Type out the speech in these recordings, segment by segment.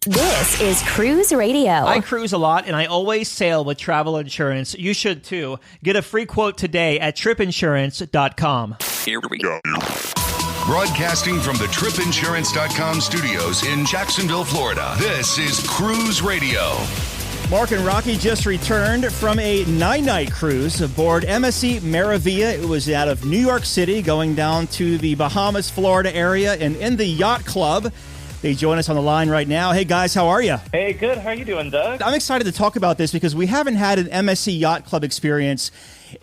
This is Cruise Radio. I cruise a lot, and I always sail with travel insurance. You should, too. Get a free quote today at tripinsurance.com. Here we go. Broadcasting from the tripinsurance.com studios in Jacksonville, Florida, this is Cruise Radio. Mark and Rocky just returned from a 9-night cruise aboard MSC Meraviglia. It was out of New York City, going down to the Bahamas, Florida area, and in the Yacht Club. They join us on the line right now. Hey, guys, how are you? Hey, good. How are you doing, Doug? I'm excited to talk about this because we haven't had an MSC Yacht Club experience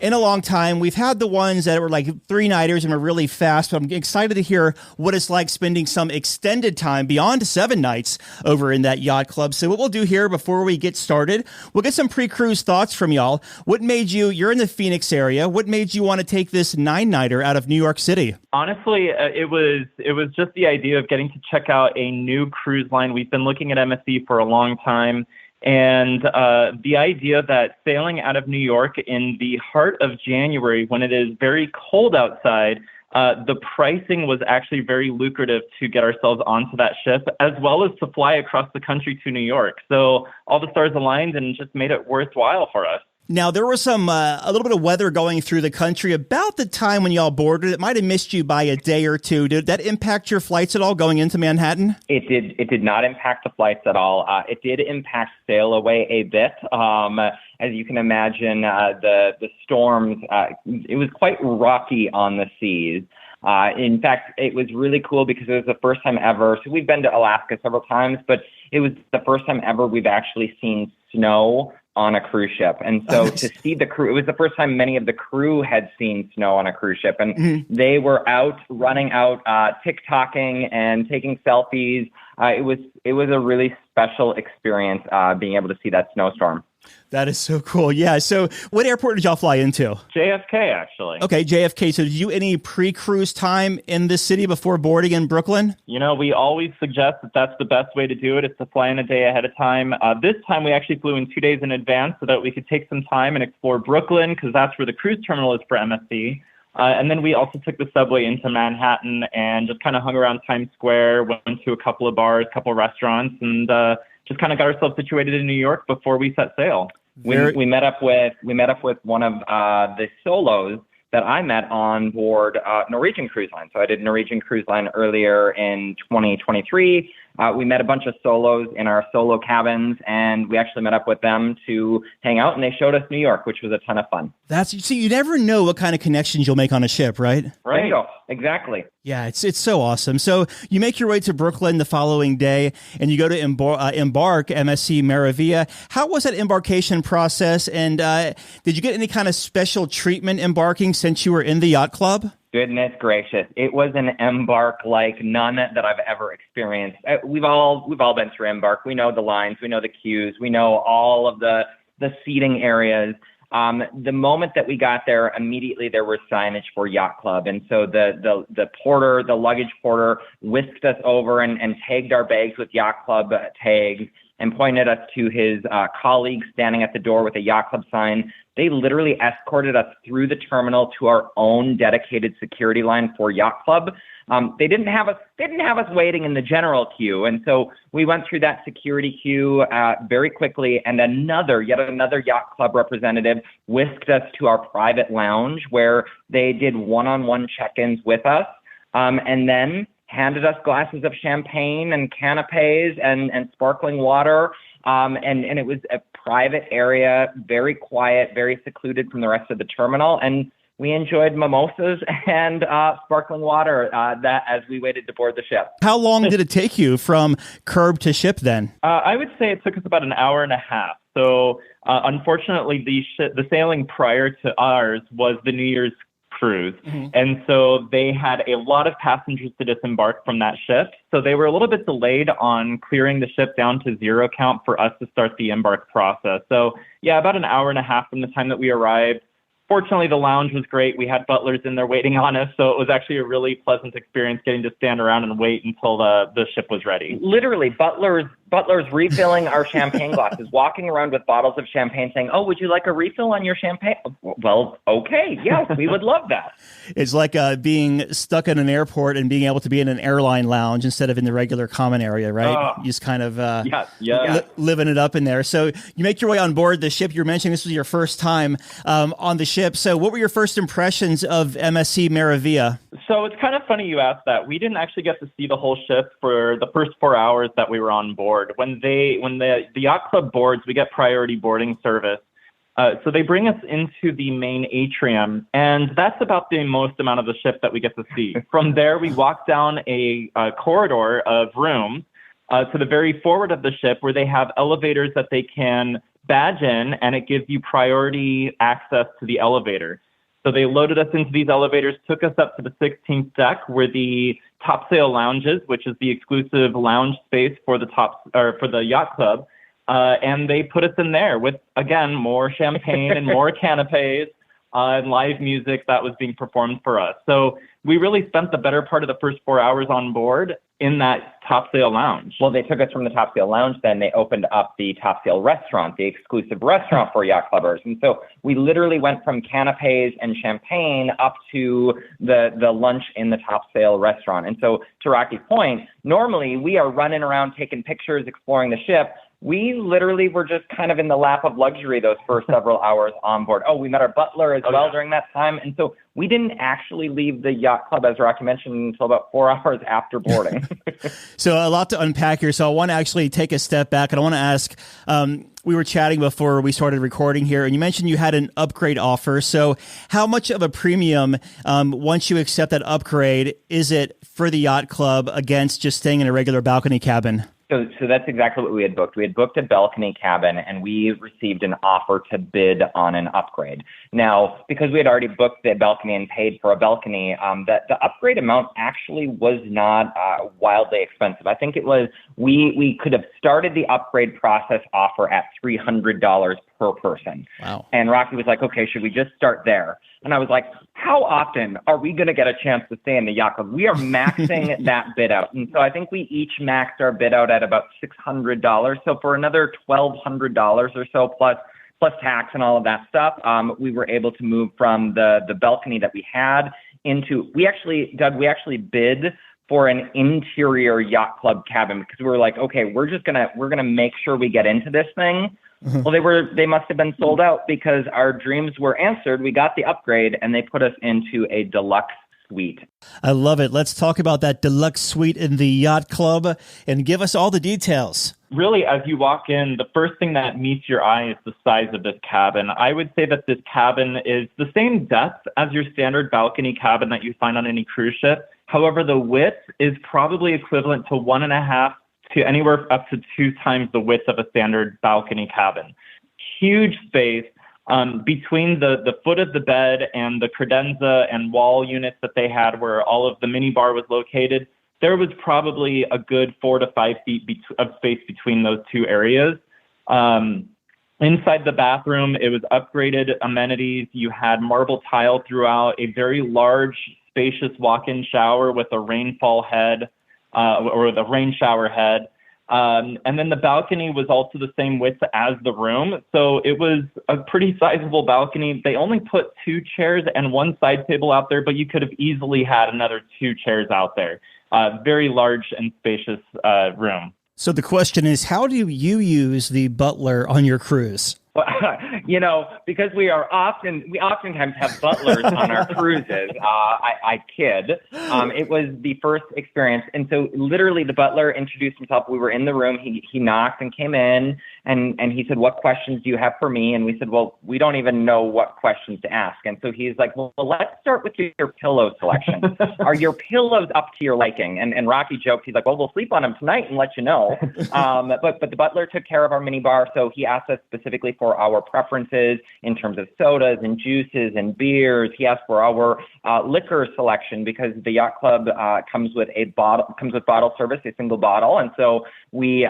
in a long time. We've had the ones that were like 3-nighters and were really fast, but I'm excited to hear what it's like spending some extended time beyond 7 nights over in that Yacht Club. So what we'll do here before we get started, we'll get some pre-cruise thoughts from y'all. What made you're in the Phoenix area, what made you want to take this 9-nighter out of New York City? Honestly, it was just the idea of getting to check out a new cruise line. We've been looking at MSC for a long time. And the idea that sailing out of New York in the heart of January, when it is very cold outside, the pricing was actually very lucrative to get ourselves onto that ship, as well as to fly across the country to New York. So all the stars aligned and just made it worthwhile for us. Now, there was a little bit of weather going through the country about the time when y'all boarded. It might have missed you by a day or two. Did that impact your flights at all going into Manhattan? It did. It did not impact the flights at all. It did impact sail away a bit. As you can imagine, the storms, it was quite rocky on the seas. In fact, it was really cool because it was the first time ever. So we've been to Alaska several times, but it was the first time ever we've actually seen snow on a cruise ship. And so to see the crew, it was the first time many of the crew had seen snow on a cruise ship. And they were out, running out, TikToking and taking selfies. It was a really special experience being able to see that snowstorm. That is so cool. Yeah. So what airport did y'all fly into? JFK, actually. Okay, JFK. So did you any pre-cruise time in the city before boarding in Brooklyn? You know, we always suggest that that's the best way to do it, is to fly in a day ahead of time. This time we actually flew in 2 days in advance so that we could take some time and explore Brooklyn, because that's where the cruise terminal is for MSC. And then we also took the subway into Manhattan and just kind of hung around Times Square, went to a couple of bars, a couple of restaurants, and just kind of got ourselves situated in New York before we set sail. We met up with one of the solos that I met on board Norwegian Cruise Line. So I did Norwegian Cruise Line earlier in 2023. We met a bunch of solos in our solo cabins, and we actually met up with them to hang out, and they showed us New York, which was a ton of fun. You never know what kind of connections you'll make on a ship, right? Right. Bingo. Exactly. Yeah, it's so awesome. So you make your way to Brooklyn the following day, and you go to embark MSC Meraviglia. How was that embarkation process, and did you get any kind of special treatment embarking since you were in the yacht club? Goodness gracious. It was an embark like none that I've ever experienced. We've all been through embark. We know the lines, we know the queues, we know all of the seating areas. The moment that we got there, immediately there was signage for Yacht Club. And so the porter, the luggage porter, whisked us over and tagged our bags with Yacht Club tags and pointed us to his colleagues standing at the door with a Yacht Club sign. They literally escorted us through the terminal to our own dedicated security line for Yacht Club. They didn't have us waiting in the general queue, and so we went through that security queue very quickly. And yet another Yacht Club representative whisked us to our private lounge, where they did one-on-one check-ins with us, and then handed us glasses of champagne and canapes and sparkling water. And it was a private area, very quiet, very secluded from the rest of the terminal. And we enjoyed mimosas and sparkling water that as we waited to board the ship. How long did it take you from curb to ship then? I would say it took us about an hour and a half. So unfortunately, the sailing prior to ours was the New Year's cruise. Mm-hmm. And so they had a lot of passengers to disembark from that ship. So they were a little bit delayed on clearing the ship down to zero count for us to start the embark process. So yeah, about an hour and a half from the time that we arrived. Fortunately, the lounge was great. We had butlers in there waiting on us, so it was actually a really pleasant experience getting to stand around and wait until the ship was ready. Literally, butlers butlers refilling our champagne glasses, walking around with bottles of champagne saying, "Oh, would you like a refill on your champagne?" Well, okay. Yes, we would love that. It's like being stuck in an airport and being able to be in an airline lounge instead of in the regular common area, right? You just kind of living it up in there. So you make your way on board the ship. You're mentioning this was your first time on the ship. So what were your first impressions of MSC Meraviglia? So it's kind of funny you asked that. We didn't actually get to see the whole ship for the first 4 hours that we were on board. When the yacht club boards, we get priority boarding service. So they bring us into the main atrium, and that's about the most amount of the ship that we get to see. From there, we walk down a corridor of rooms to the very forward of the ship, where they have elevators that they can badge in, and it gives you priority access to the elevator. So they loaded us into these elevators, took us up to the 16th deck, where the topsail lounges, which is the exclusive lounge space for the yacht club, and they put us in there with, again, more champagne and more canapes and live music that was being performed for us. So we really spent the better part of the first 4 hours on board in that topsail lounge. Well, they took us from the topsail lounge, then they opened up the topsail restaurant, the exclusive restaurant for yacht clubbers. And so we literally went from canapes and champagne up to the lunch in the topsail restaurant. And so to Rocky's point, normally we are running around taking pictures, exploring the ship. We literally were just kind of in the lap of luxury those first several hours on board. Oh, we met our butler as well during that time. And so we didn't actually leave the yacht club, as Rocky mentioned, until about 4 hours after boarding. So a lot to unpack here. So I want to actually take a step back, and I want to ask, we were chatting before we started recording here, and you mentioned you had an upgrade offer. So how much of a premium, once you accept that upgrade, is it for the yacht club against just staying in a regular balcony cabin? So that's exactly what we had booked. We had booked a balcony cabin, and we received an offer to bid on an upgrade. Now, because we had already booked the balcony and paid for a balcony, the upgrade amount actually was not wildly expensive. I think it was, we could have started the upgrade process offer at $300 per person. Wow. And Rocky was like, okay, should we just start there? And I was like, how often are we going to get a chance to stay in the yacht club? We are maxing that bid out. And so I think we each maxed our bid out at about $600. So for another $1,200 or so, plus tax and all of that stuff, we were able to move from the balcony that we had into, Doug, we actually bid for an interior yacht club cabin, because we were like, okay, we're going to make sure we get into this thing. Mm-hmm. Well, they must have been sold out, because our dreams were answered. We got the upgrade, and they put us into a deluxe suite. I love it. Let's talk about that deluxe suite in the yacht club and give us all the details. Really, as you walk in, the first thing that meets your eye is the size of this cabin. I would say that this cabin is the same depth as your standard balcony cabin that you find on any cruise ship. However, the width is probably equivalent to 1.5 to anywhere up to 2 times the width of a standard balcony cabin. Huge space between the foot of the bed and the credenza and wall units that they had, where all of the mini bar was located. There was probably a good 4 to 5 feet of space between those two areas. Inside the bathroom, it was upgraded amenities. You had marble tile throughout, a very large, spacious walk-in shower with a rainfall head, or the rain shower head. And then the balcony was also the same width as the room. So it was a pretty sizable balcony. They only put 2 chairs and 1 side table out there, but you could have easily had another 2 chairs out there. Very large and spacious room. So the question is, how do you use the butler on your cruise? Well, because we oftentimes have butlers on our cruises. I kid. It was the first experience. And so literally the butler introduced himself. We were in the room. He knocked and came in, and he said, "What questions do you have for me?" And we said, "Well, we don't even know what questions to ask." And so he's like, "Well, let's start with your pillow selection. Are your pillows up to your liking?" And Rocky joked, he's like, "Well, we'll sleep on them tonight and let you know." But the butler took care of our mini bar. So he asked us specifically for our preferences in terms of sodas and juices and beers. He asked for our liquor selection, because the yacht club comes with bottle service, a single bottle, and so we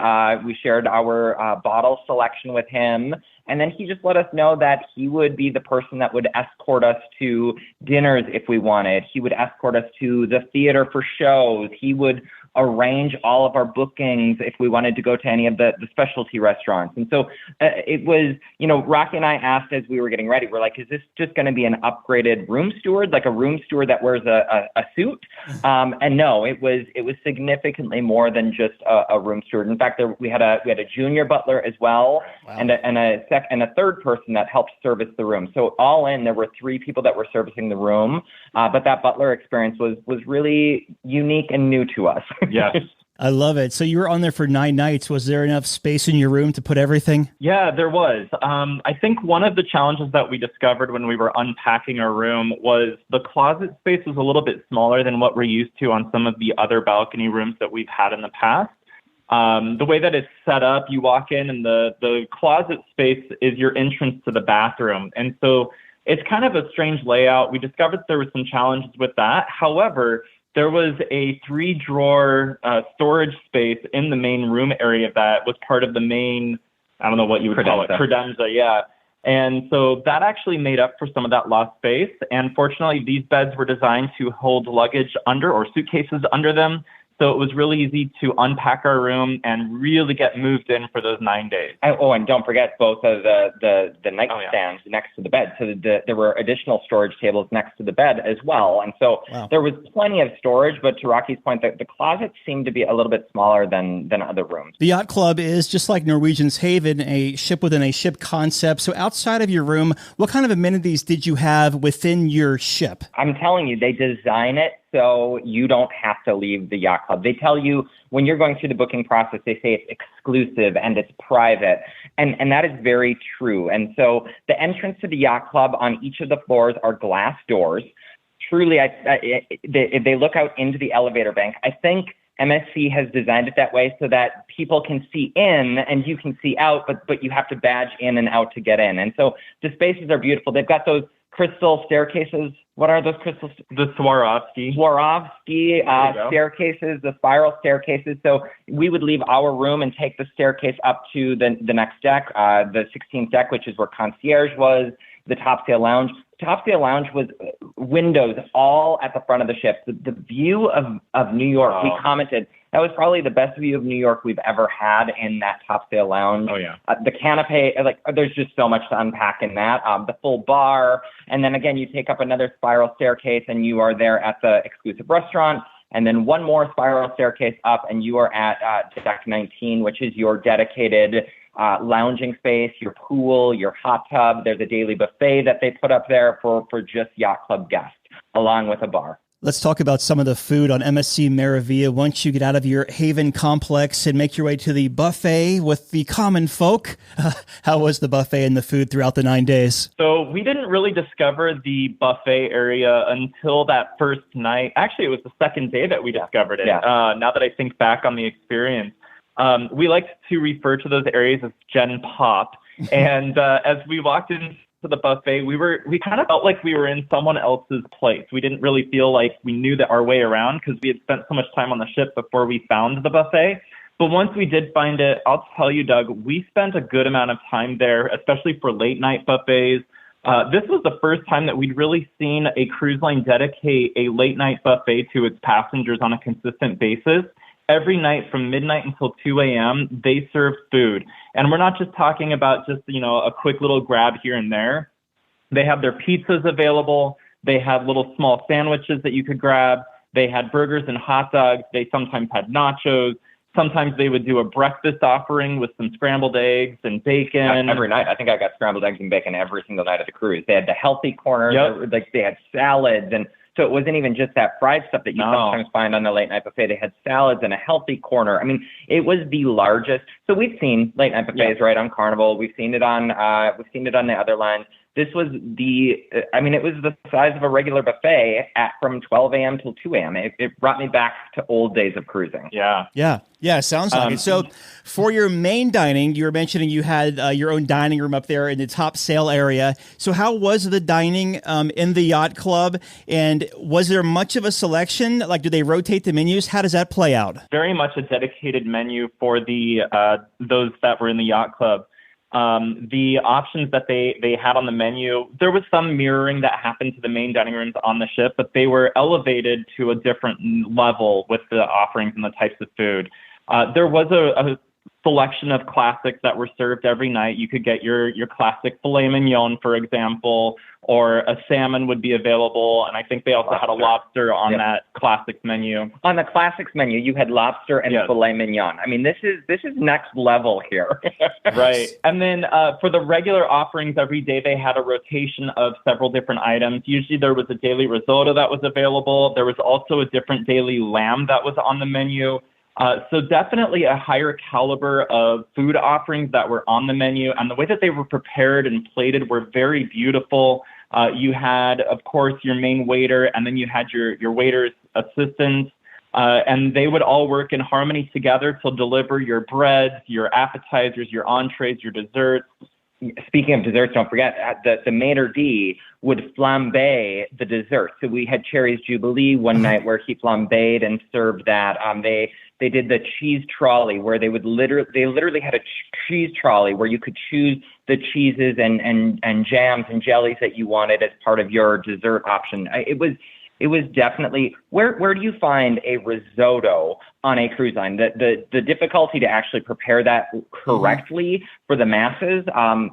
shared our bottle selection with him. And then he just let us know that he would be the person that would escort us to dinners if we wanted. He would escort us to the theater for shows. He would arrange all of our bookings if we wanted to go to any of the specialty restaurants. And so it was, Rocky and I asked as we were getting ready, we're like, is this just going to be an upgraded room steward, like a room steward that wears a suit? And no, it was significantly more than just a room steward. In fact, we had a junior butler as well. Wow. and a third person that helped service the room. So all in, there were 3 people that were servicing the room. But that butler experience was really unique and new to us. Yes. I love it. So you were on there for 9 nights. Was there enough space in your room to put everything? Yeah, there was. I think one of the challenges that we discovered when we were unpacking our room was the closet space was a little bit smaller than what we're used to on some of the other balcony rooms that we've had in the past. The way that it's set up, you walk in and the closet space is your entrance to the bathroom. And so it's kind of a strange layout. We discovered there were some challenges with that. However, there was a 3-drawer storage space in the main room area that was part of the main, I don't know what you would call it, credenza, yeah. And so that actually made up for some of that lost space. And fortunately, these beds were designed to hold luggage under or suitcases under them. So it was really easy to unpack our room and really get moved in for those 9 days. And don't forget both of the nightstands next to the bed. So there were additional storage tables next to the bed as well. And so there was plenty of storage. But to Rocky's point, the closets seemed to be a little bit smaller than other rooms. The Yacht Club is just like Norwegian's Haven, a ship within a ship concept. So outside of your room, what kind of amenities did you have within your ship? I'm telling you, they design it so you don't have to leave the Yacht Club. They tell you when you're going through the booking process, they say it's exclusive and it's private. And that is very true. And so the entrance to the Yacht Club on each of the floors are glass doors. Truly, they look out into the elevator bank. I think MSC has designed it that way so that people can see in and you can see out, but you have to badge in and out to get in. And so the spaces are beautiful. They've got those crystal staircases. What are those crystals? The Swarovski staircases, the spiral staircases. So we would leave our room and take the staircase up to the next deck, the 16th deck, which is where concierge was, the Topsail Lounge. Topsail Lounge was windows all at the front of the ship. The view of New York, we commented, that was probably the best view of New York we've ever had in that Topsail Lounge. Oh, yeah. The canopy, there's just so much to unpack in that. The full bar. And then again, you take up another spiral staircase and you are there at the exclusive restaurant. And then one more spiral staircase up and you are at deck 19, which is your dedicated lounging space, your pool, your hot tub. There's a daily buffet that they put up there for just Yacht Club guests, along with a bar. Let's talk about some of the food on MSC Meraviglia. Once you get out of your Haven complex and make your way to the buffet with the common folk, how was the buffet and the food throughout the 9 days? So we didn't really discover the buffet area until that first night. Actually, it was the second day that we discovered it. Yeah. Now that I think back on the experience, we like to refer to those areas as Gen Pop. And as we walked into the buffet, we kind of felt like we were in someone else's place. We didn't really feel like we knew our way around because we had spent so much time on the ship before we found the buffet. But once we did find it, I'll tell you, Doug, we spent a good amount of time there, especially for late night buffets. This was the first time that we'd really seen a cruise line dedicate a late night buffet to its passengers on a consistent basis. Every night from midnight until 2 a.m., they serve food. And we're not just talking about just, a quick little grab here and there. They have their pizzas available. They had little small sandwiches that you could grab. They had burgers and hot dogs. They sometimes had nachos. Sometimes they would do a breakfast offering with some scrambled eggs and bacon. Every night. I think I got scrambled eggs and bacon every single night of the cruise. They had the healthy corner. Yep. They had salads. And so it wasn't even just that fried stuff that you sometimes find on the late night buffet. They had salads and a healthy corner. I mean, it was the largest. So we've seen late night buffets right on Carnival. We've seen it on the other lines. This was it was the size of a regular buffet from 12 a.m. till 2 a.m. It brought me back to old days of cruising. Yeah, sounds like it. So for your main dining, you were mentioning you had your own dining room up there in the top sail area. So how was the dining in the Yacht Club? And was there much of a selection? Like, do they rotate the menus? How does that play out? Very much a dedicated menu for the those that were in the Yacht Club. The options that they had on the menu, there was some mirroring that happened to the main dining rooms on the ship, but they were elevated to a different level with the offerings and the types of food. There was a selection of classics that were served every night. You could get your classic filet mignon, for example, or a salmon would be available. And I think they also had a lobster on that classics menu. On the classics menu, you had lobster and filet mignon. I mean, this is next level here. Right. And then for the regular offerings every day, they had a rotation of several different items. Usually there was a daily risotto that was available. There was also a different daily lamb that was on the menu. So definitely a higher caliber of food offerings that were on the menu, and the way that they were prepared and plated were very beautiful. You had, of course, your main waiter, and then you had your waiter's assistants, and they would all work in harmony together to deliver your breads, your appetizers, your entrees, your desserts. Speaking of desserts, don't forget the maitre d' would flambe the dessert. So we had Cherry's Jubilee one night where he flambéed and served that. They did the cheese trolley where they literally had a cheese trolley where you could choose the cheeses and jams and jellies that you wanted as part of your dessert option. It was definitely, where do you find a risotto on a cruise line? The difficulty to actually prepare that correctly for the masses,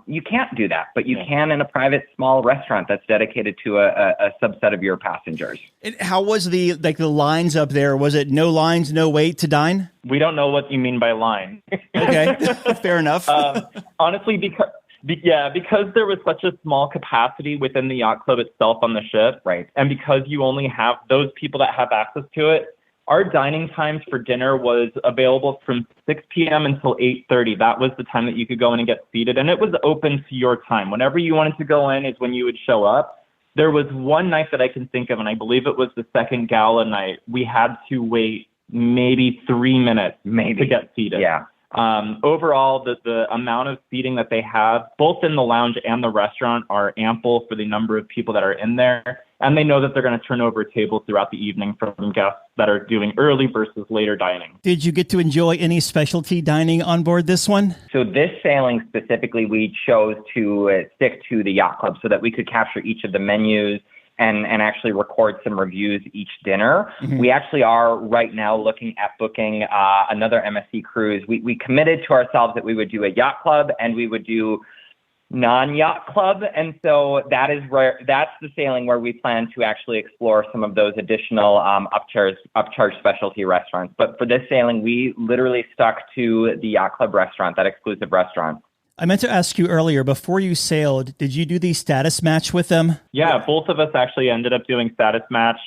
you can't do that, but you can in a private small restaurant that's dedicated to a subset of your passengers. And how was the lines up there? Was it no lines, no wait to dine? We don't know what you mean by line. Okay, fair enough. Honestly, because there was such a small capacity within the yacht club itself on the ship, right? And because you only have those people that have access to it, our dining times for dinner was available from 6 p.m. until 8:30. That was the time that you could go in and get seated, and it was open to your time. Whenever you wanted to go in is when you would show up. There was one night that I can think of, and I believe it was the second gala night. We had to wait maybe 3 minutes to get seated. Yeah. Overall, the amount of seating that they have, both in the lounge and the restaurant, are ample for the number of people that are in there. And they know that they're going to turn over tables throughout the evening from guests that are doing early versus later dining. Did you get to enjoy any specialty dining on board this one? So this sailing specifically, we chose to stick to the yacht club so that we could capture each of the menus and actually record some reviews each dinner. Mm-hmm. We actually are right now looking at booking another MSC cruise. We committed to ourselves that we would do a yacht club and we would do non-yacht club. And so that's the sailing where we plan to actually explore some of those additional upcharge specialty restaurants. But for this sailing, we literally stuck to the yacht club restaurant, that exclusive restaurant. I meant to ask you earlier, before you sailed, did you do the status match with them? Yeah, both of us actually ended up doing status match.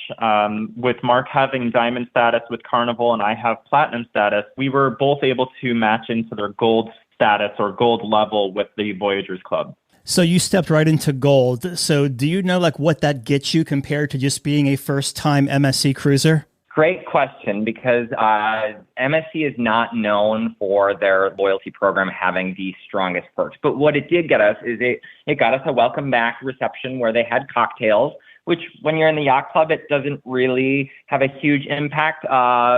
With Mark having diamond status with Carnival and I have platinum status, we were both able to match into their gold status or gold level with the Voyagers Club. So you stepped right into gold. So do you know what that gets you compared to just being a first-time MSC cruiser? Great question, because MSC is not known for their loyalty program having the strongest perks. But what it did get us is it got us a welcome back reception where they had cocktails, which when you're in the yacht club, it doesn't really have a huge impact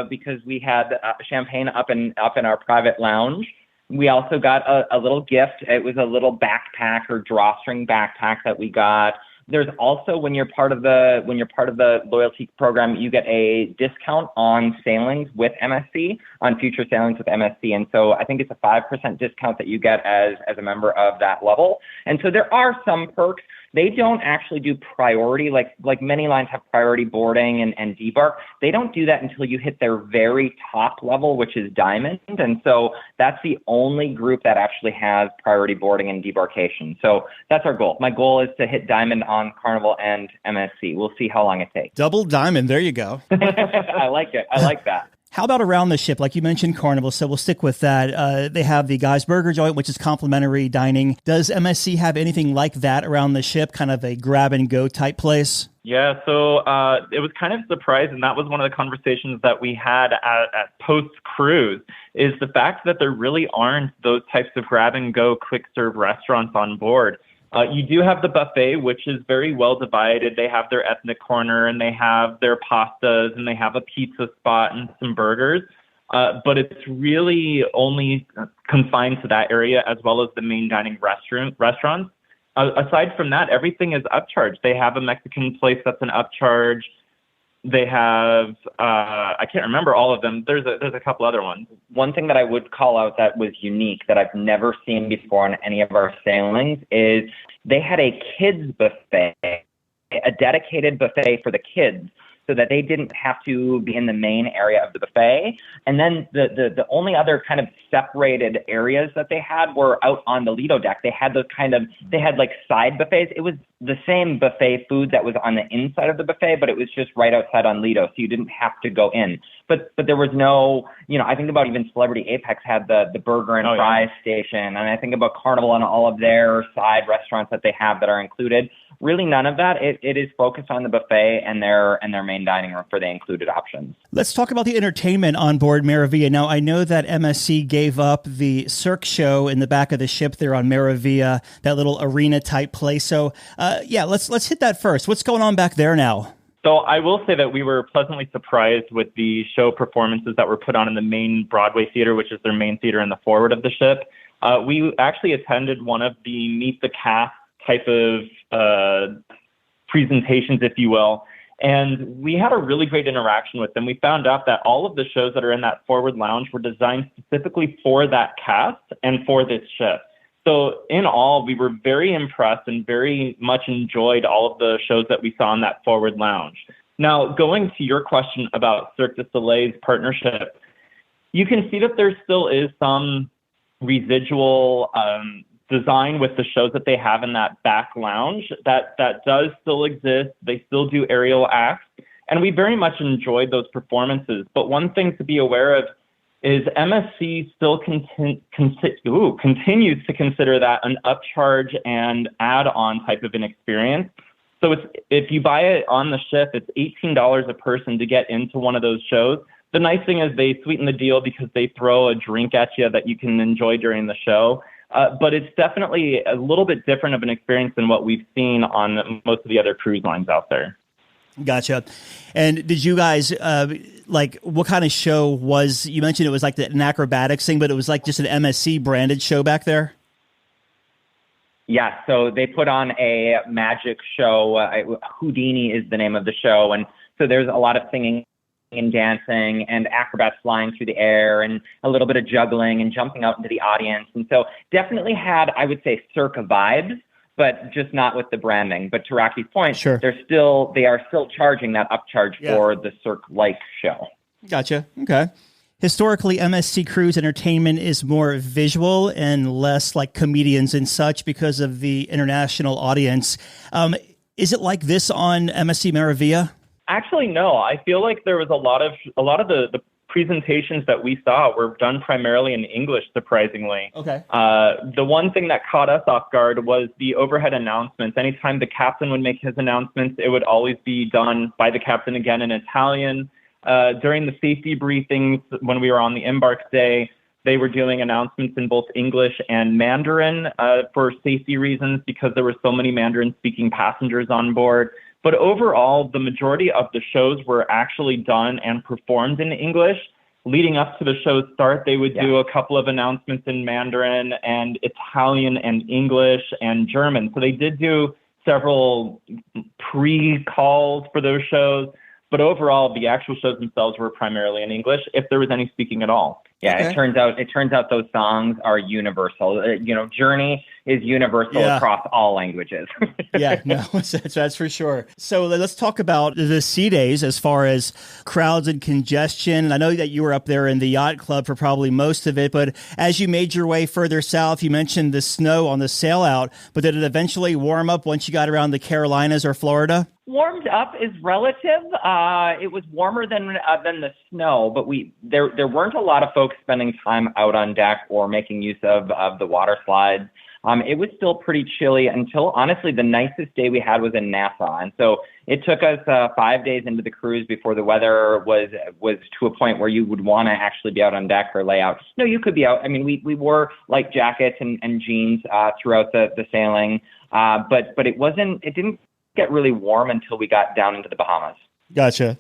because we had champagne up in our private lounge. We also got a little gift. It was a little backpack or drawstring backpack that we got. There's also, when you're part of the loyalty program, you get a discount on sailings with MSC, on future sailings with MSC. And so I think it's a 5% discount that you get as a member of that level. And so there are some perks. They don't actually do priority, like many lines have priority boarding and debark. They don't do that until you hit their very top level, which is diamond. And so that's the only group that actually has priority boarding and debarkation. So that's our goal. My goal is to hit diamond on Carnival and MSC. We'll see how long it takes. Double diamond. There you go. I like it. I like that. How about around the ship? Like you mentioned Carnival, so we'll stick with that. They have the Guy's Burger Joint, which is complimentary dining. Does MSC have anything like that around the ship, kind of a grab-and-go type place? Yeah, so it was kind of surprising. That was one of the conversations that we had at post-cruise, is the fact that there really aren't those types of grab-and-go quick-serve restaurants on board. You do have the buffet, which is very well divided. They have their ethnic corner and they have their pastas and they have a pizza spot and some burgers. but it's really only confined to that area as well as the main dining restaurants. Aside from that, everything is upcharged. They have a Mexican place that's an upcharge. They have, I can't remember all of them. There's a couple other ones. One thing that I would call out that was unique that I've never seen before on any of our sailings is they had a kids buffet, a dedicated buffet for the kids, so that they didn't have to be in the main area of the buffet. And then the only other kind of separated areas that they had were out on the Lido deck. They had like side buffets. It was the same buffet food that was on the inside of the buffet, but it was just right outside on Lido, so you didn't have to go in. But there was no, I think about even Celebrity Apex had the burger and fries station, and I think about Carnival and all of their side restaurants that they have that are included. Really none of that. It is focused on the buffet and their main dining room for the included options. Let's talk about the entertainment on board Meraviglia. Now, I know that MSC gave up the Cirque show in the back of the ship there on Meraviglia, that little arena type place. So, let's hit that first. What's going on back there now? So I will say that we were pleasantly surprised with the show performances that were put on in the main Broadway theater, which is their main theater in the forward of the ship. We actually attended one of the Meet the Cast type of presentations, if you will. And we had a really great interaction with them. We found out that all of the shows that are in that forward lounge were designed specifically for that cast and for this ship. So in all, we were very impressed and very much enjoyed all of the shows that we saw in that forward lounge. Now, going to your question about Cirque du Soleil's partnership, you can see that there still is some residual design with the shows that they have in that back lounge that does still exist. They still do aerial acts, and we very much enjoyed those performances. But one thing to be aware of is MSC still continues to consider that an upcharge and add-on type of an experience. So if you buy it on the ship, it's $18 a person to get into one of those shows. The nice thing is they sweeten the deal because they throw a drink at you that you can enjoy during the show. But it's definitely a little bit different of an experience than what we've seen on most of the other cruise lines out there. Gotcha. And did you guys, what kind of show was, you mentioned it was like an acrobatics thing, but it was like just an MSC branded show back there? Yeah, so they put on a magic show. Houdini is the name of the show. And so there's a lot of singing and dancing and acrobats flying through the air and a little bit of juggling and jumping out into the audience. And so definitely had, I would say, circa vibes, but just not with the branding. But to Rocky's point, sure, they are still charging that upcharge for the Cirque-like show. Gotcha. Okay. Historically, MSC Cruise Entertainment is more visual and less like comedians and such because of the international audience. Is it like this on MSC Meraviglia? Actually, no. I feel like there was a lot of the presentations that we saw were done primarily in English, surprisingly. Okay. The one thing that caught us off guard was the overhead announcements. Anytime the captain would make his announcements, it would always be done by the captain again in Italian. During the safety briefings, when we were on the embark day, they were doing announcements in both English and Mandarin for safety reasons because there were so many Mandarin-speaking passengers on board. But overall, the majority of the shows were actually done and performed in English. Leading up to the show's start, they would do a couple of announcements in Mandarin and Italian and English and German. So they did do several pre-calls for those shows. But overall, the actual shows themselves were primarily in English, if there was any speaking at all. Yeah, okay. It turns out those songs are universal. Journey is universal across all languages. Yeah, no, that's for sure. So let's talk about the sea days as far as crowds and congestion. And I know that you were up there in the yacht club for probably most of it, but as you made your way further south, you mentioned the snow on the sail out, but did it eventually warm up once you got around the Carolinas or Florida? Warmed up is relative. It was warmer than the snow, but there weren't a lot of folks spending time out on deck or making use of the water slides. It was still pretty chilly until, honestly, the nicest day we had was in Nassau. And so it took us 5 days into the cruise before the weather was to a point where you would want to actually be out on deck or lay out. No, you could be out. I mean, we wore light jackets and jeans throughout the sailing, but it didn't get really warm until we got down into the Bahamas. Gotcha.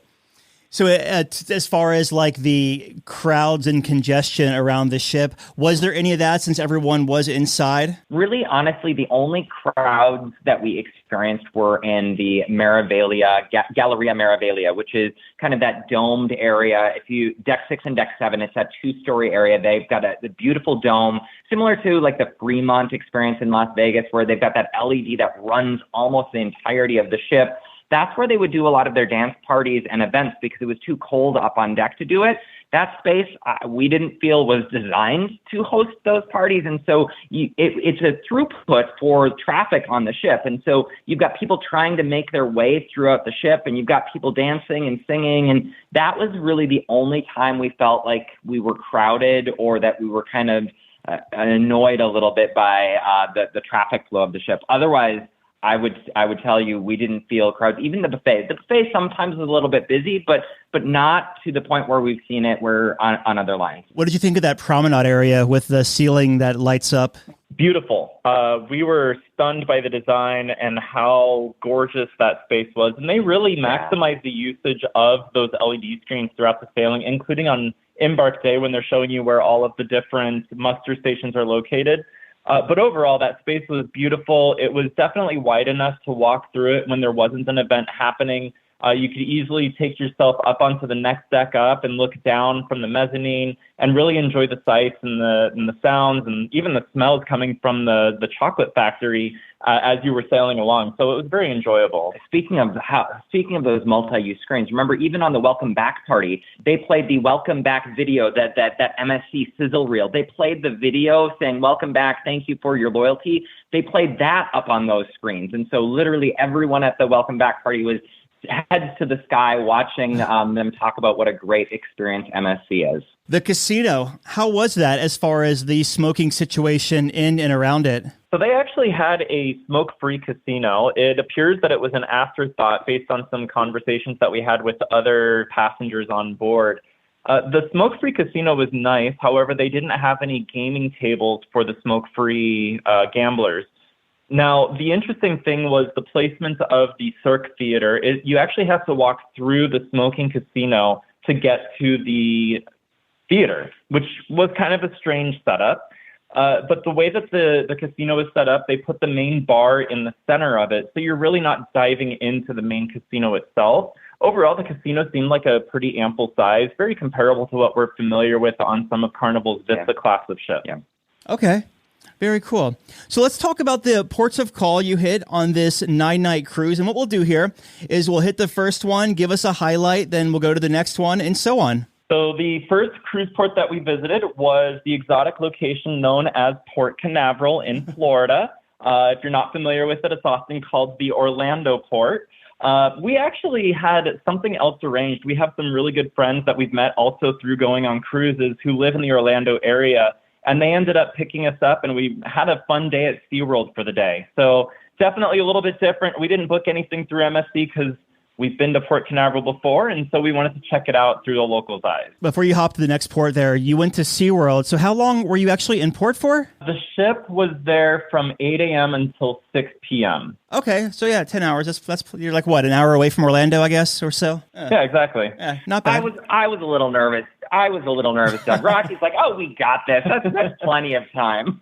So as far as like the crowds and congestion around the ship, was there any of that since everyone was inside? Really, honestly, the only crowds that we experienced were in the Meraviglia, Galleria Meraviglia, which is kind of that domed area. If you, Deck 6 and Deck 7, it's that two-story area. They've got a beautiful dome, similar to like the Fremont experience in Las Vegas, where they've got that LED that runs almost the entirety of the ship. That's where they would do a lot of their dance parties and events because it was too cold up on deck to do it. That space we didn't feel was designed to host those parties. And so it's a throughput for traffic on the ship. And so you've got people trying to make their way throughout the ship, and you've got people dancing and singing. And that was really the only time we felt like we were crowded or that we were kind of annoyed a little bit by the traffic flow of the ship. Otherwise, I would tell you we didn't feel crowds. Even the buffet. The buffet sometimes was a little bit busy, but not to the point where we've seen it where on other lines. What did you think of that promenade area with the ceiling that lights up? Beautiful. We were stunned by the design and how gorgeous that space was. And they really maximized the usage of those LED screens throughout the sailing, including on Embark Day when they're showing you where all of the different muster stations are located. But overall, that space was beautiful. It was definitely wide enough to walk through it when there wasn't an event happening. You could easily take yourself up onto the next deck up and look down from the mezzanine and really enjoy the sights and the sounds and even the smells coming from the chocolate factory as you were sailing along. So it was very enjoyable. Speaking of those multi-use screens, remember even on the Welcome Back party, they played the Welcome Back video, that MSC sizzle reel. They played the video saying, "Welcome back, thank you for your loyalty." They played that up on those screens. And so literally everyone at the Welcome Back party was heads to the sky watching them talk about what a great experience MSC is. The casino, how was that as far as the smoking situation in and around it? So they actually had a smoke-free casino. It appears that it was an afterthought based on some conversations that we had with other passengers on board. The smoke-free casino was nice. However, they didn't have any gaming tables for the smoke-free gamblers. Now, the interesting thing was the placement of the Cirque Theater. You actually have to walk through the smoking casino to get to the theater, which was kind of a strange setup. But the way that the casino is set up, they put the main bar in the center of it, so you're really not diving into the main casino itself. Overall, the casino seemed like a pretty ample size, very comparable to what we're familiar with on some of Carnival's Vista class of ships. Yeah. Okay. Very cool. So let's talk about the ports of call you hit on this 9-night cruise. And what we'll do here is we'll hit the first one, give us a highlight, then we'll go to the next one, and so on. So the first cruise port that we visited was the exotic location known as Port Canaveral in Florida. If you're not familiar with it, it's often called the Orlando port. We actually had something else arranged. We have some really good friends that we've met also through going on cruises who live in the Orlando area. And they ended up picking us up, and we had a fun day at SeaWorld for the day. So definitely a little bit different. We didn't book anything through MSC because we've been to Port Canaveral before, and so we wanted to check it out through the locals' eyes. Before you hop to the next port there, you went to SeaWorld. So how long were you actually in port for? The ship was there from 8 a.m. until 6 p.m. Okay, so yeah, 10 hours. That's you're like, what, an hour away from Orlando, I guess, or so? Yeah, exactly. Not bad. I was a little nervous. Doug. Rocky's like, "Oh, we got this. That's plenty of time."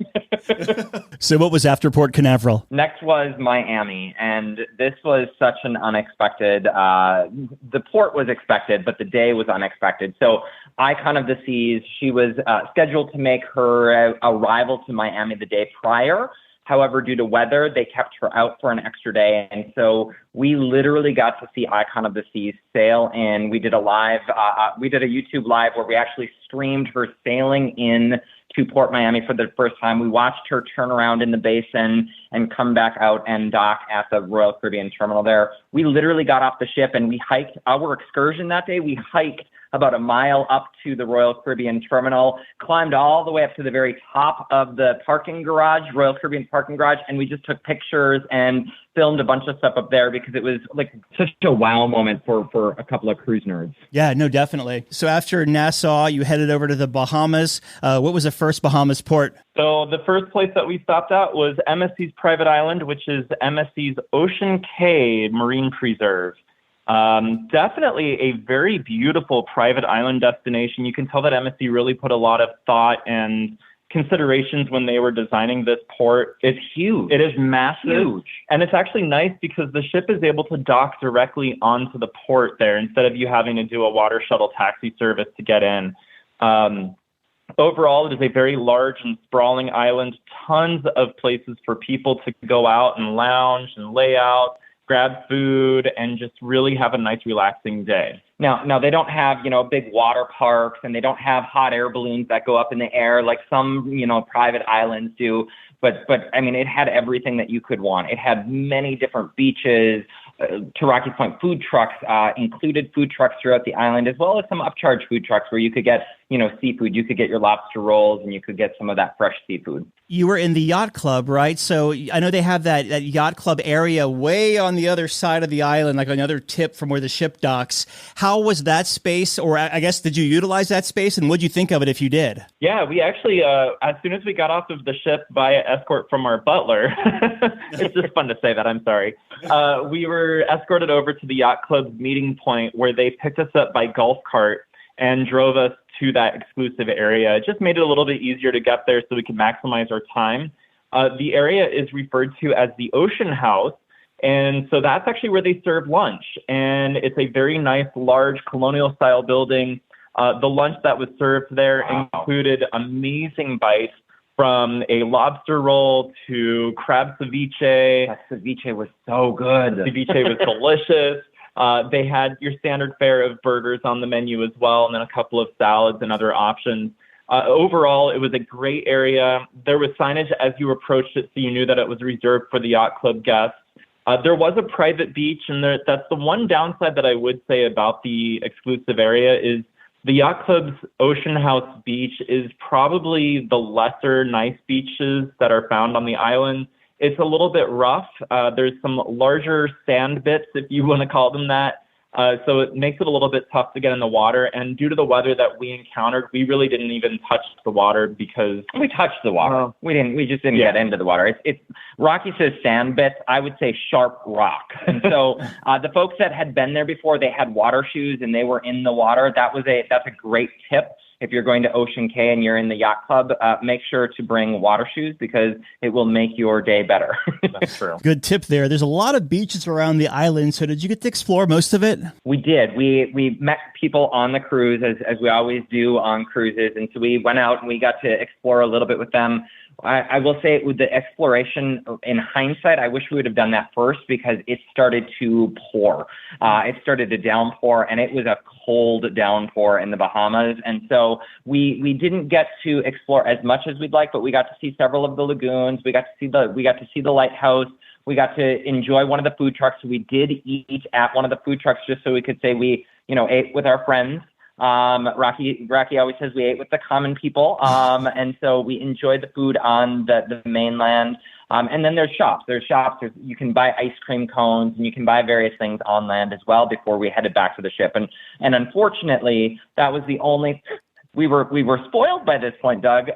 So what was after Port Canaveral? Next was Miami, and this was such an unexpected. The port was expected, but the day was unexpected. So Icon of the Seas, she was scheduled to make her arrival to Miami the day prior. However, due to weather, they kept her out for an extra day. And so we literally got to see Icon of the Seas sail in. We did a YouTube live where we actually streamed her sailing in to Port Miami for the first time. We watched her turn around in the basin and come back out and dock at the Royal Caribbean terminal there. We literally got off the ship and we hiked our excursion that day. We hiked about a mile up to the Royal Caribbean terminal, climbed all the way up to the very top of the parking garage, Royal Caribbean parking garage, and we just took pictures and filmed a bunch of stuff up there because it was like such a wow moment for a couple of cruise nerds. Yeah, no, definitely. So after Nassau, you headed over to the Bahamas. What was the first Bahamas port? So the first place that we stopped at was MSC's private island, which is MSC's Ocean Cay Marine Preserve. Definitely a very beautiful private island destination. You can tell that MSC really put a lot of thought and considerations when they were designing this port. It's huge. It is massive. Huge. And it's actually nice because the ship is able to dock directly onto the port there instead of you having to do a water shuttle taxi service to get in. Overall, it is a very large and sprawling island, tons of places for people to go out and lounge and lay out, grab food, and just really have a nice, relaxing day. Now they don't have, big water parks, and they don't have hot air balloons that go up in the air like some, private islands do. But I mean, it had everything that you could want. It had many different beaches. To Rocky's point, food trucks, included food trucks throughout the island, as well as some upcharge food trucks where you could get, seafood. You could get your lobster rolls, and you could get some of that fresh seafood. You were in the yacht club, right? So I know they have that yacht club area way on the other side of the island, like another tip from where the ship docks. How was that space? Or I guess, did you utilize that space? And what'd you think of it if you did? Yeah, we actually, as soon as we got off of the ship via escort from our butler, it's just fun to say that, I'm sorry. We were escorted over to the yacht club meeting point where they picked us up by golf cart and drove us to that exclusive area. It just made it a little bit easier to get there so we could maximize our time. The area is referred to as the Ocean House, and so that's actually where they serve lunch. And it's a very nice, large colonial-style building. The lunch that was served there included amazing bites, from a lobster roll to crab ceviche. That ceviche was so good. The ceviche was delicious. They had your standard fare of burgers on the menu as well, and then a couple of salads and other options. Overall, it was a great area. There was signage as you approached it, so you knew that it was reserved for the yacht club guests. There was a private beach, and that's the one downside that I would say about the exclusive area is the yacht club's Ocean House Beach is probably the lesser nice beaches that are found on the island. It's a little bit rough. There's some larger sand bits, if you want to call them that. So it makes it a little bit tough to get in the water. And due to the weather that we encountered, we really didn't even touch the water because we touched the water. We just didn't get into the water. It's Rocky says sand bits. I would say sharp rock. And so the folks that had been there before, they had water shoes and they were in the water. That's a great tip. If you're going to Ocean Cay and you're in the yacht club, make sure to bring water shoes because it will make your day better. That's true. Good tip there. There's a lot of beaches around the island. So did you get to explore most of it? We did. We met people on the cruise as we always do on cruises. And so we went out and we got to explore a little bit with them. I will say with the exploration, in hindsight, I wish we would have done that first because it started to pour. It started to downpour, and it was a cold downpour in the Bahamas. And so we didn't get to explore as much as we'd like, but we got to see several of the lagoons. We got to see the lighthouse. We got to enjoy one of the food trucks. We did eat at one of the food trucks just so we could say we, ate with our friends. Rocky always says we ate with the common people. And so we enjoyed the food on the mainland. And then there's shops. You can buy ice cream cones and you can buy various things on land as well before we headed back to the ship. And unfortunately, that was the only, we were spoiled by this point, Doug.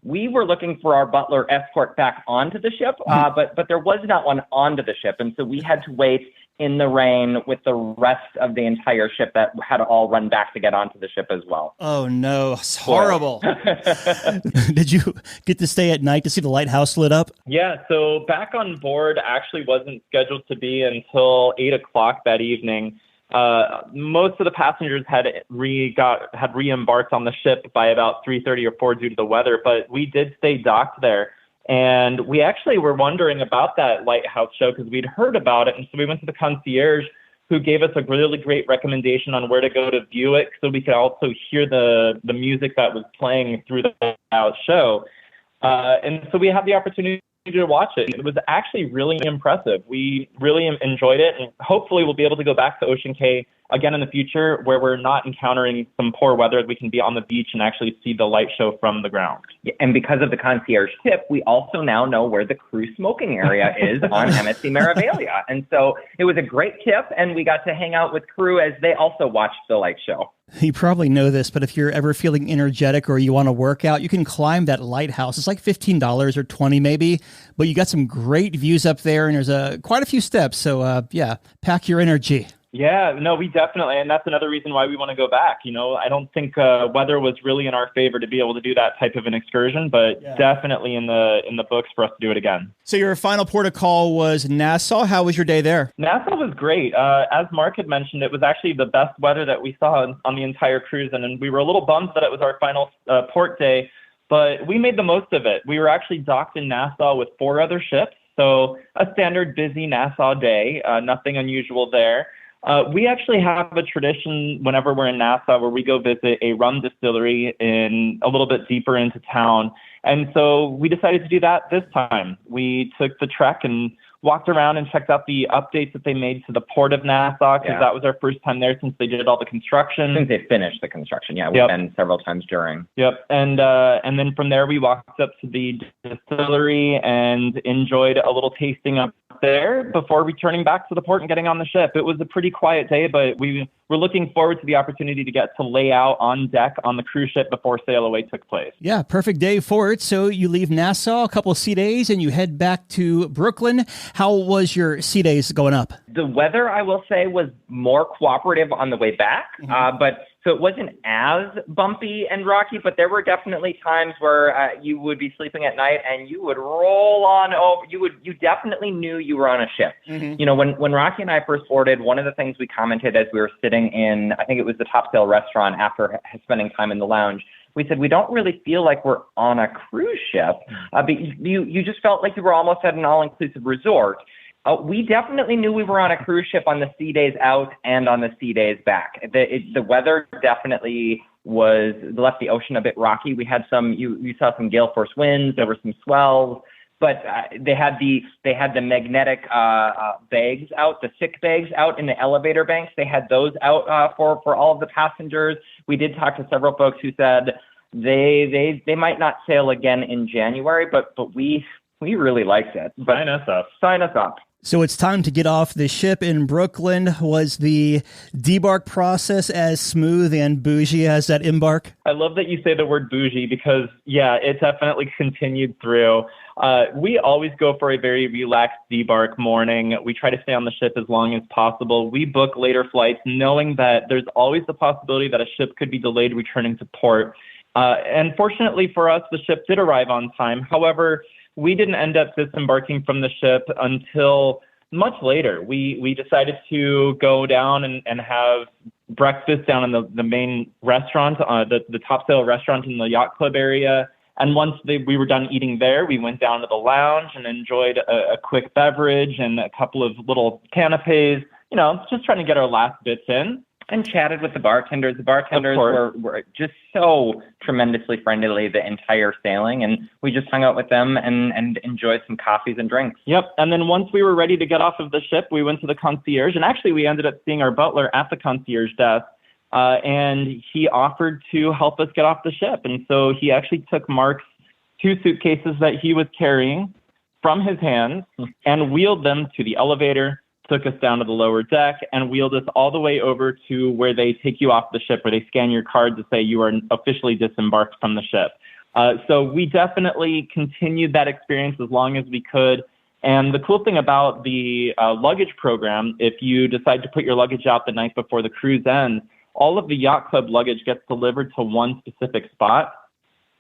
We were looking for our butler escort back onto the ship, but there was not one onto the ship. And so we had to wait in the rain with the rest of the entire ship that had to all run back to get onto the ship as well. Oh, no. It's horrible. Did you get to stay at night to see the lighthouse lit up? Yeah, so back on board actually wasn't scheduled to be until 8 o'clock that evening. Most of the passengers had re-embarked on the ship by about 3:30 or 4 due to the weather, but we did stay docked there. And we actually were wondering about that lighthouse show because we'd heard about it. And so we went to the concierge who gave us a really great recommendation on where to go to view it so we could also hear the music that was playing through the lighthouse show. And so we had the opportunity to watch it. It was actually really impressive. We really enjoyed it, and hopefully we'll be able to go back to Ocean Cay again in the future where we're not encountering some poor weather. We can be on the beach and actually see the light show from the ground. Yeah, and because of the concierge tip, we also now know where the crew smoking area is on MSC Meraviglia. And so it was a great tip, and we got to hang out with crew as they also watched the light show. You probably know this, but if you're ever feeling energetic or you want to work out, you can climb that lighthouse. It's like $15 or $20 maybe, but you got some great views up there, and there's quite a few steps. So, pack your energy. Yeah, no, we definitely, and that's another reason why we want to go back. I don't think weather was really in our favor to be able to do that type of an excursion, but definitely in the books for us to do it again. So your final port of call was Nassau. How was your day there? Nassau was great. As Mark had mentioned, it was actually the best weather that we saw on the entire cruise, and we were a little bummed that it was our final port day, but we made the most of it. We were actually docked in Nassau with 4 other ships, so a standard busy Nassau day, nothing unusual there. We actually have a tradition whenever we're in Nassau where we go visit a rum distillery in a little bit deeper into town. And so we decided to do that this time. We took the trek and walked around and checked out the updates that they made to the port of Nassau, because that was our first time there since they did all the construction. Since they finished the construction, we've been several times during. Yep, and then from there we walked up to the distillery and enjoyed a little tasting up there before returning back to the port and getting on the ship. It was a pretty quiet day, but we were looking forward to the opportunity to get to lay out on deck on the cruise ship before sail away took place. Yeah, perfect day for it. So you leave Nassau, a couple of sea days, and you head back to Brooklyn. How was your sea days going up? The weather, I will say, was more cooperative on the way back, but so it wasn't as bumpy and rocky, but there were definitely times where you would be sleeping at night and you would roll on over. You definitely knew you were on a ship. When Rocky and I first boarded, one of the things we commented as we were sitting in, I think it was the Topsail restaurant after spending time in the lounge, we said, we don't really feel like we're on a cruise ship, but you just felt like you were almost at an all-inclusive resort. We definitely knew we were on a cruise ship on the sea days out and on the sea days back. The weather definitely left the ocean a bit rocky. We had you saw some gale force winds. There were some swells, but they had the magnetic bags out, the sick bags out in the elevator banks. They had those out for all of the passengers. We did talk to several folks who said they might not sail again in January, but we really liked it. But Sign us up. So it's time to get off the ship in Brooklyn. Was the debark process as smooth and bougie as that embark? I love that you say the word bougie because, it definitely continued through. We always go for a very relaxed debark morning. We try to stay on the ship as long as possible. We book later flights knowing that there's always the possibility that a ship could be delayed returning to port. And fortunately for us, the ship did arrive on time. However, we didn't end up disembarking from the ship until much later. We decided to go down and have breakfast down in the main restaurant, the Topsail restaurant in the yacht club area. And once we were done eating there, we went down to the lounge and enjoyed a quick beverage and a couple of little canapes, just trying to get our last bits in. And chatted with the bartenders. The bartenders were just so tremendously friendly the entire sailing, and we just hung out with them and enjoyed some coffees and drinks. Yep. And then once we were ready to get off of the ship, we went to the concierge, and actually we ended up seeing our butler at the concierge desk, and he offered to help us get off the ship. And so he actually took Mark's 2 suitcases that he was carrying from his hands and wheeled them to the elevator, took us down to the lower deck, and wheeled us all the way over to where they take you off the ship, where they scan your card to say you are officially disembarked from the ship. So we definitely continued that experience as long as we could. And the cool thing about the luggage program, if you decide to put your luggage out the night before the cruise ends, all of the yacht club luggage gets delivered to one specific spot.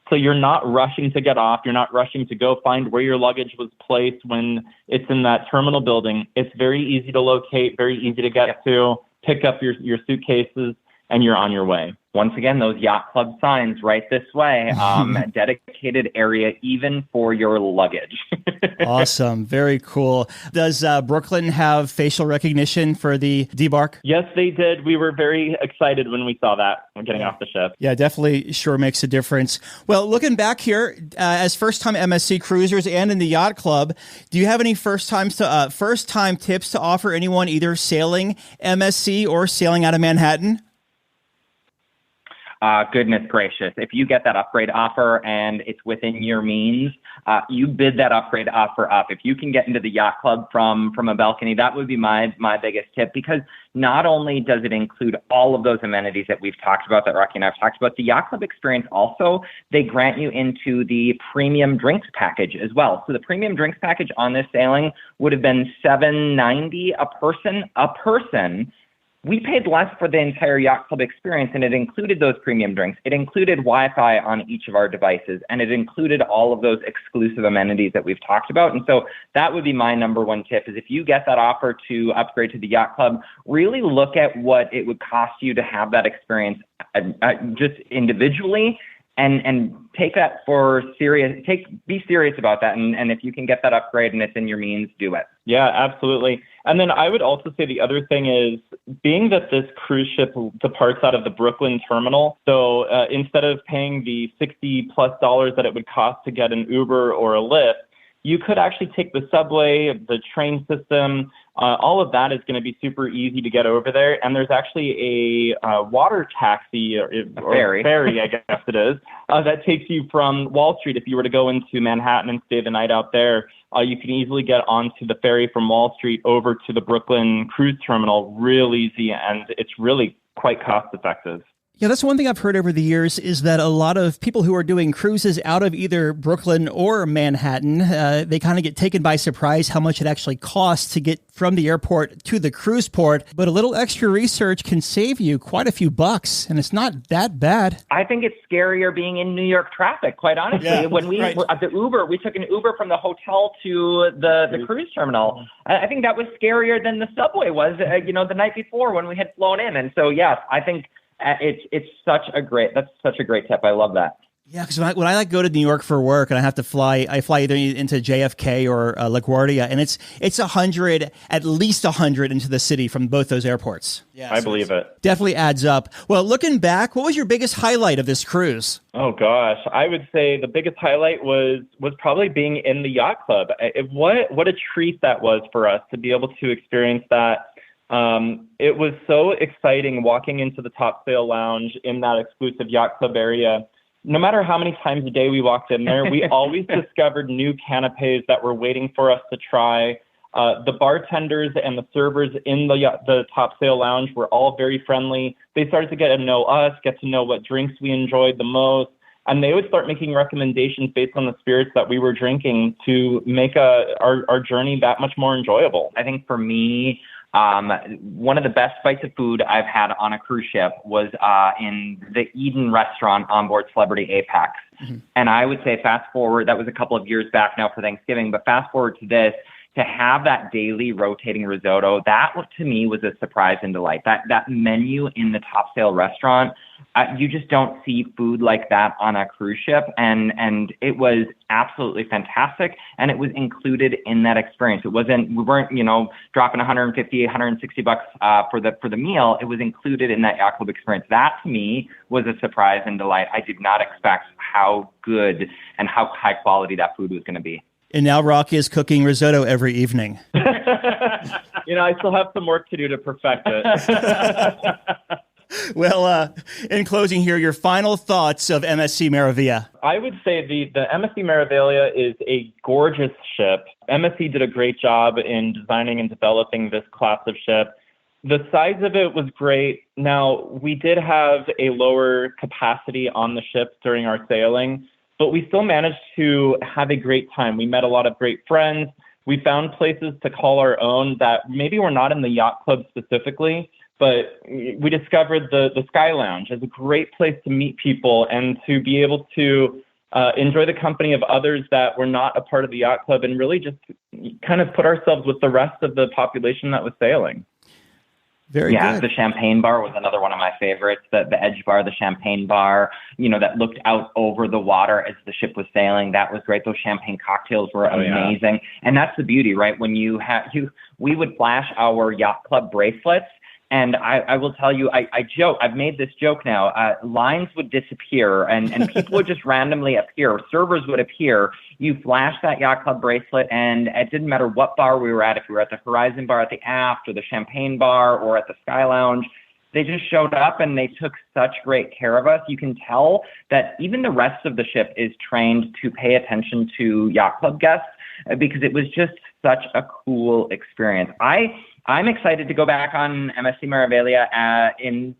So you're not rushing to get off. You're not rushing to go find where your luggage was placed when it's in that terminal building. It's very easy to locate, very easy to get to, pick up your suitcases, and you're on your way. Once again, those yacht club signs right this way, dedicated area even for your luggage. Awesome. Very cool. Does Brooklyn have facial recognition for the debark? Yes, they did. We were very excited when we saw that when getting off the ship. Yeah, definitely sure makes a difference. Well, looking back here, as first-time MSC cruisers and in the yacht club, do you have any first-time tips to offer anyone either sailing MSC or sailing out of Manhattan? Goodness gracious. If you get that upgrade offer and it's within your means, you bid that upgrade offer up. If you can get into the yacht club from a balcony, that would be my biggest tip, because not only does it include all of those amenities that we've talked about, that Rocky and I have talked about, the yacht club experience also, they grant you into the premium drinks package as well. So the premium drinks package on this sailing would have been $7.90 a person. we paid less for the entire yacht club experience, and it included those premium drinks. It included Wi-Fi on each of our devices, and it included all of those exclusive amenities that we've talked about. And so that would be my number one tip, is if you get that offer to upgrade to the yacht club, really look at what it would cost you to have that experience just individually, and take that for serious. Be serious about that, and if you can get that upgrade and it's in your means, do it. Yeah, absolutely. And then I would also say the other thing is, being that this cruise ship departs out of the Brooklyn terminal, so instead of paying the $60+ that it would cost to get an Uber or a Lyft, you could actually take the subway, the train system. All of that is going to be super easy to get over there. And there's actually a water taxi or ferry, I guess it is, that takes you from Wall Street. If you were to go into Manhattan and stay the night out there, you can easily get onto the ferry from Wall Street over to the Brooklyn cruise terminal real easy. And it's really quite cost effective. Yeah, that's one thing I've heard over the years, is that a lot of people who are doing cruises out of either Brooklyn or Manhattan, they kind of get taken by surprise how much it actually costs to get from the airport to the cruise port. But a little extra research can save you quite a few bucks, and it's not that bad. I think it's scarier being in New York traffic, quite honestly. Yeah, when we at the Uber, we took an Uber from the hotel to the cruise terminal. I think that was scarier than the subway was, the night before when we had flown in. And so, yes, I think that's such a great tip. I love that. Yeah, because when I go to New York for work and I have to fly, I fly either into JFK or LaGuardia, and it's at least 100 into the city from both those airports. Yeah, I believe it. Definitely adds up. Well, looking back, what was your biggest highlight of this cruise? Oh gosh, I would say the biggest highlight was probably being in the yacht club. What a treat that was for us to be able to experience that. It was so exciting walking into the Top Sail Lounge in that exclusive yacht club area. No matter how many times a day we walked in there, we always discovered new canapes that were waiting for us to try. The bartenders and the servers in the Top Sail Lounge were all very friendly. They started to get to know us, get to know what drinks we enjoyed the most, and they would start making recommendations based on the spirits that we were drinking to make our journey that much more enjoyable. I think for me, one of the best bites of food I've had on a cruise ship was in the Eden restaurant on board Celebrity Apex. Mm-hmm. And I would say fast forward, that was a couple of years back now for Thanksgiving, but fast forward to this, to have that daily rotating risotto, that to me was a surprise and delight. That menu in the Top Sail restaurant, you just don't see food like that on a cruise ship, and it was absolutely fantastic, and it was included in that experience. We weren't dropping $150, $160 for the meal. It was included in that yacht club experience. That to me was a surprise and delight. I did not expect how good and how high quality that food was going to be. And now Rock is cooking risotto every evening. I still have some work to do to perfect it. Well, in closing here, your final thoughts of MSC Meraviglia. I would say the MSC Meraviglia is a gorgeous ship. MSC did a great job in designing and developing this class of ship. The size of it was great. Now, we did have a lower capacity on the ship during our sailing, but we still managed to have a great time. We met a lot of great friends. We found places to call our own that maybe were not in the yacht club specifically, but we discovered the Sky Lounge as a great place to meet people and to be able to enjoy the company of others that were not a part of the yacht club, and really just kind of put ourselves with the rest of the population that was sailing. Very good. The champagne bar was another one of my favorites. The Edge Bar, the champagne bar, that looked out over the water as the ship was sailing. That was great. Those champagne cocktails were amazing. Yeah. And that's the beauty, right? When we would flash our yacht club bracelets. And I will tell you, I joke, I've made this joke now, lines would disappear and people would just randomly appear. Servers would appear. You flash that yacht club bracelet, and it didn't matter what bar we were at, if we were at the Horizon Bar at the Aft or the Champagne Bar or at the Sky Lounge. They just showed up and they took such great care of us. You can tell that even the rest of the ship is trained to pay attention to yacht club guests, because it was just such a cool experience. I I'm excited to go back on MSC Meraviglia in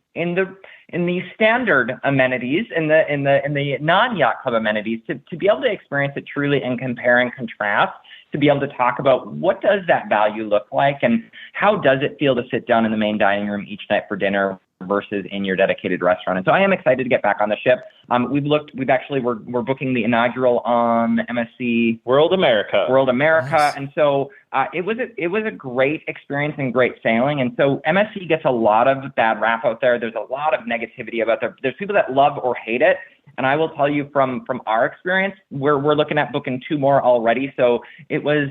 the standard amenities, in the non-yacht club amenities, to be able to experience it truly and compare and contrast, to be able to talk about what does that value look like and how does it feel to sit down in the main dining room each night for dinner versus in your dedicated restaurant. And so I am excited to get back on the ship. We're booking the inaugural on MSC World America. Nice. And so it was a great experience and great sailing. And so MSC gets a lot of bad rap out there. There's a lot of negativity about there. There's people that love or hate it. And I will tell you from our experience, we're looking at booking 2 more already. So it was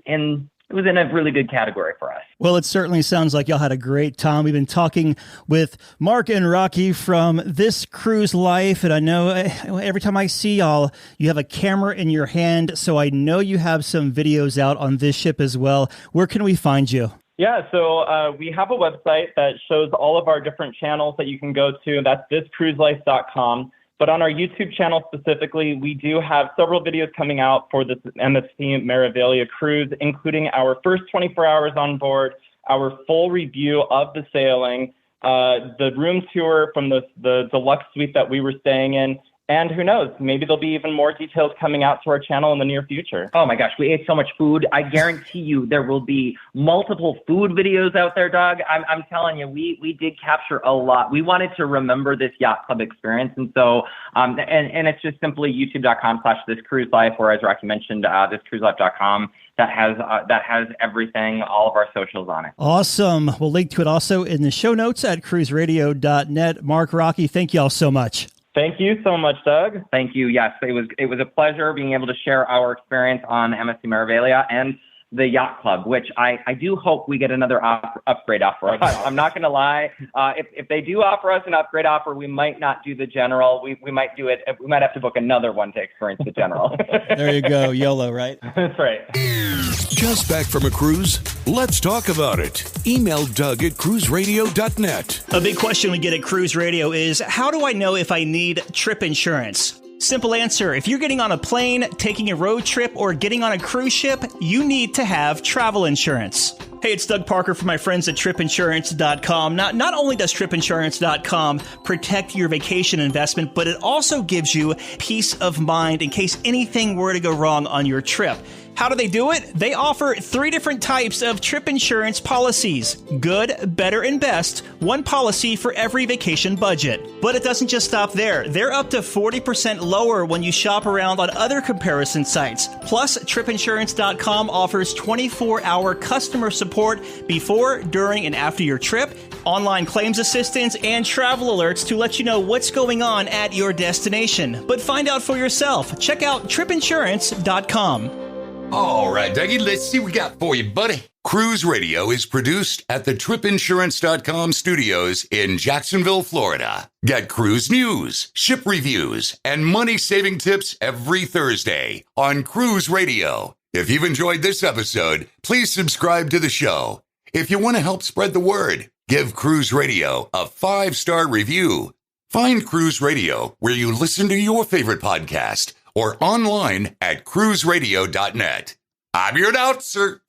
in a really good category for us. Well, it certainly sounds like y'all had a great time. We've been talking with Mark and Rocky from This Cruise Life, and I know every time I see y'all, you have a camera in your hand, so I know you have some videos out on this ship as well. Where can we find you? Yeah, so we have a website that shows all of our different channels that you can go to. That's thiscruiselife.com. But on our YouTube channel specifically, we do have several videos coming out for this MSC Meraviglia cruise, including our first 24 hours on board, our full review of the sailing, the room tour from the deluxe suite that we were staying in. And who knows, maybe there'll be even more details coming out to our channel in the near future. Oh my gosh, we ate so much food. I guarantee you there will be multiple food videos out there, Doug. I'm telling you, we did capture a lot. We wanted to remember this yacht club experience. And so, and it's just simply youtube.com/thiscruiselife, or as Rocky mentioned, thiscruiselife.com. That has everything, all of our socials on it. Awesome. We'll link to it also in the show notes at cruiseradio.net. Mark, Rocky, thank you all so much. Thank you so much, Doug. Thank you. Yes, it was a pleasure being able to share our experience on MSC Meraviglia and the yacht club, which I do hope we get another upgrade offer. I'm not going to lie. If they do offer us an upgrade offer, we might not do the general. We might do it. We might have to book another one to experience the general. There you go. YOLO, right? That's right. Just back from a cruise? Let's talk about it. Email Doug at cruiseradio.net. A big question we get at Cruise Radio is, how do I know if I need trip insurance? Simple answer. If you're getting on a plane, taking a road trip, or getting on a cruise ship, you need to have travel insurance. Hey, it's Doug Parker from my friends at tripinsurance.com. Not only does tripinsurance.com protect your vacation investment, but it also gives you peace of mind in case anything were to go wrong on your trip. How do they do it? They offer 3 different types of trip insurance policies. Good, better, and best. One policy for every vacation budget. But it doesn't just stop there. They're up to 40% lower when you shop around on other comparison sites. Plus, tripinsurance.com offers 24-hour customer support before, during, and after your trip, online claims assistance, and travel alerts to let you know what's going on at your destination. But find out for yourself. Check out tripinsurance.com. All right, Dougie, let's see what we got for you, buddy. Cruise Radio is produced at the tripinsurance.com studios in Jacksonville, Florida. Get cruise news, ship reviews, and money-saving tips every Thursday on Cruise Radio. If you've enjoyed this episode, please subscribe to the show. If you want to help spread the word, give Cruise Radio a 5-star review. Find Cruise Radio where you listen to your favorite podcast or online at cruiseradio.net. I'm your announcer,